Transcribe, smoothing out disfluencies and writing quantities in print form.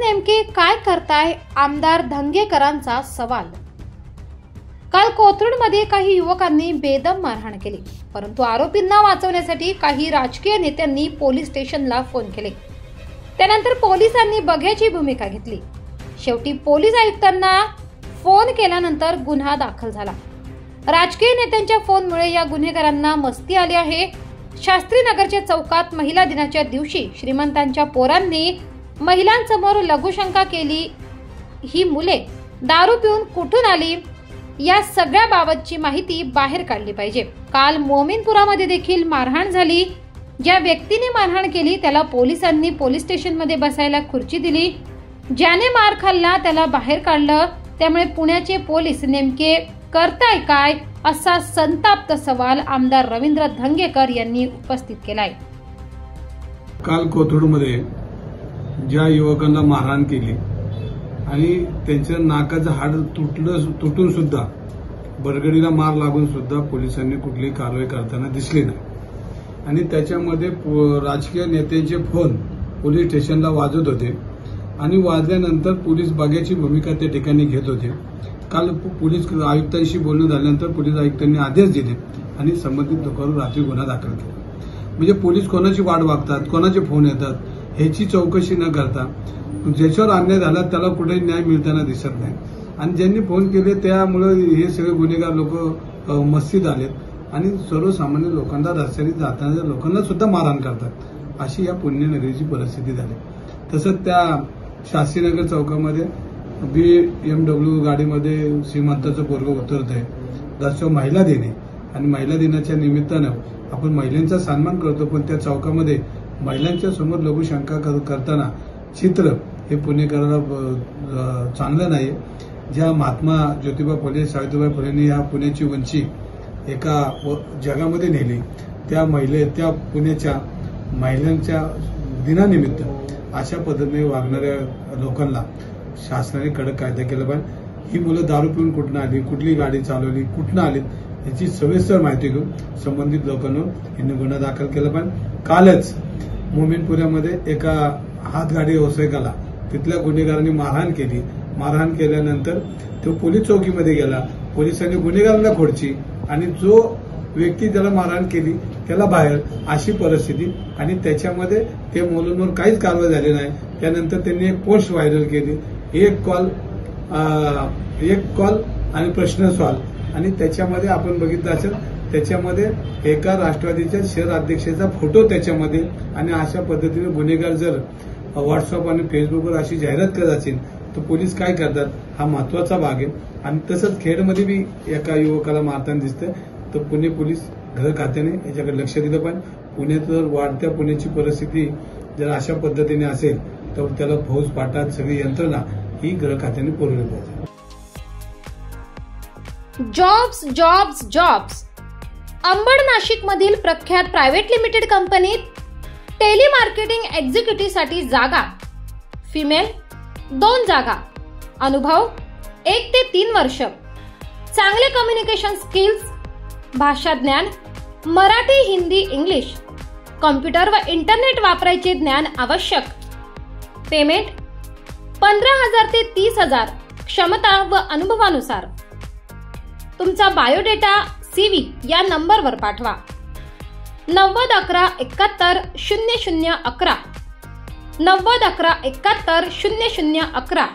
नेमके काय करताय आमदार धंगेकरांचा सवाल। काल कोथरूडमध्ये काही युवकांनी बेदम मारहाण केली, परंतु आरोपींना वाचवण्यासाठी काही राजकीय नेत्यांनी पोलीस स्टेशनला फोन केले। त्यानंतर पोलिसांनी बघ्याची भूमिका घेतली। शेवटी पोलीस आयुक्तांना फोन केल्यानंतर गुन्हा दाखल झाला। राजकीय नेत्यांच्या फोनमुळे या गुन्हेगारांना मस्ती आली आहे। शास्त्रीनगरच्या चौकात महिला दिनाच्या दिवशी श्रीमंतांच्या पोरांनी महिलांसमोर लघुशंका केली। ही मुले दारू पिऊन कुठून आली या सगळ्या बाबतची माहिती बाहेर काढली पाहिजे। काल मोमीनपुरामध्ये देखील मारहाण झाली। ज्या व्यक्तीने मारहाण केली त्याला पोलिसांनी पोलीस स्टेशनमध्ये बसायला खुर्ची दिली। ज्याने मार खाल्ला त्याला बाहेर काढलं। त्यामुळे पुण्याचे पोलीस नेमके करताय काय असा संताप्त सवाल आमदार रवींद्र धंगेकर यांनी उपस्थित केलाय। काल कोथरूडमध्ये ज्या युवकांना मारहाण केली आणि त्यांच्या नाकाचं हाड तुटून सुद्धा बरगडीला मार लागून सुद्धा पोलिसांनी कुठलीही कारवाई करताना दिसली नाही आणि त्याच्यामध्ये राजकीय नेत्यांचे फोन पोलीस स्टेशनला वाजत होते आणि वाजल्यानंतर पोलीस बघ्याची भूमिका त्या ठिकाणी घेत होते। काल पोलीस आयुक्तांशी बोलणं झाल्यानंतर पोलीस आयुक्तांनी आदेश दिले आणि संबंधित लोकांवर रात्री गुन्हा दाखल केला। म्हणजे पोलीस कोणाची वाट बघतात, कोणाचे फोन येतात ह्याची चौकशी न करता ज्याच्यावर अन्याय झाला त्याला कुठेही न्याय मिळताना दिसत नाही आणि ज्यांनी फोन केले त्यामुळे हे सगळे गुन्हेगार लोक मस्तीत आलेत आणि सर्वसामान्य लोकांना रस्त्याने जाताना लोकांना सुद्धा मारहाण करतात। अशी या पुण्यनगरीची परिस्थिती झाली। तसंच त्या शास्त्रीनगर चौकामध्ये BMW गाडीमध्ये श्रीमंताचं पोरगं उतरत आहे। दररोज महिला दिन आहे आणि महिला दिनाच्या निमित्तानं आपण महिलांचा सन्मान करतो, पण त्या चौकामध्ये महिलांच्या समोर लघुशंका करताना चित्र हे पुणेकराला चांगलं नाही। ज्या महात्मा ज्योतिबा फुले सावित्रीबाई फुलेंनी या पुण्याची उंची एका जगामध्ये नेली, त्या पुण्याच्या महिलांच्या दिनानिमित्त अशा पद्धतीने वागणाऱ्या लोकांना शासनाने कडक कायदा केला पाहिजे। ही मुलं दारू पिऊन कुठून आली, कुठली गाडी चालवली, कुठून आली याची सविस्तर माहिती घेऊन संबंधित लोकांवर यांनी गुन्हा दाखल केला पाहिजे। कालच मोमीनपुरामध्ये एका हातगाडी व्यावसायिकाला तिथल्या गुन्हेगारांनी मारहाण केली। मारहाण केल्यानंतर तो पोलीस चौकीमध्ये गेला। पोलिसांनी गुन्हेगारांना खोडची आणि जो व्यक्ती त्याला मारहाण केली त्याला बाहेर, अशी परिस्थिती आणि त्याच्यामध्ये ते मुलांवर काहीच कारवाई झाली नाही। त्यानंतर त्यांनी एक पोस्ट व्हायरल केली, एक कॉल आणि प्रश्न सॉल्व आणि त्याच्यामध्ये आपण बघितलं असेल त्याच्यामध्ये एका राष्ट्रवादीच्या शहर अध्यक्षाचा फोटो त्याच्यामध्ये आणि अशा पद्धतीने गुन्हेगार जर व्हॉट्सअप आणि फेसबुकवर अशी जाहिरात करत असेल तर पोलीस काय करतात हा महत्वाचा भाग आहे। आणि तसंच खेडमध्ये बी एका युवकाला मारताना दिसतंय, तर पुणे पोलीस गृह खात्याने याच्याकडे लक्ष दिलं पाहिजे। पुण्यात जर वाढत्या पुण्याची परिस्थिती जर अशा पद्धतीने असेल तर त्याला फौज पाटात सगळी यंत्रणा ही गृह खात्याने पुरवली पाहिजे। जॉब्स अंबड नाशिक मधील प्रख्यात प्रायव्हेट लिमिटेड कंपनीत टेलिमार्केटिंग एक्झिक्युटिव्ह साठी जागा, फिमेल 2 जागा, अनुभव 1 ते 3 वर्ष, चांगले कम्युनिकेशन स्किल्स, भाषा ज्ञान मराठी, हिंदी, इंग्लिश, कॉम्प्युटर व इंटरनेट वापरायचे ज्ञान आवश्यक। पेमेंट 15,000 ते 30,000 क्षमता व अनुभवानुसार। तुमचा बायोडेटा CV या नंबरवर पाठवा। 90 11 71 00 11 90 11 71 00 11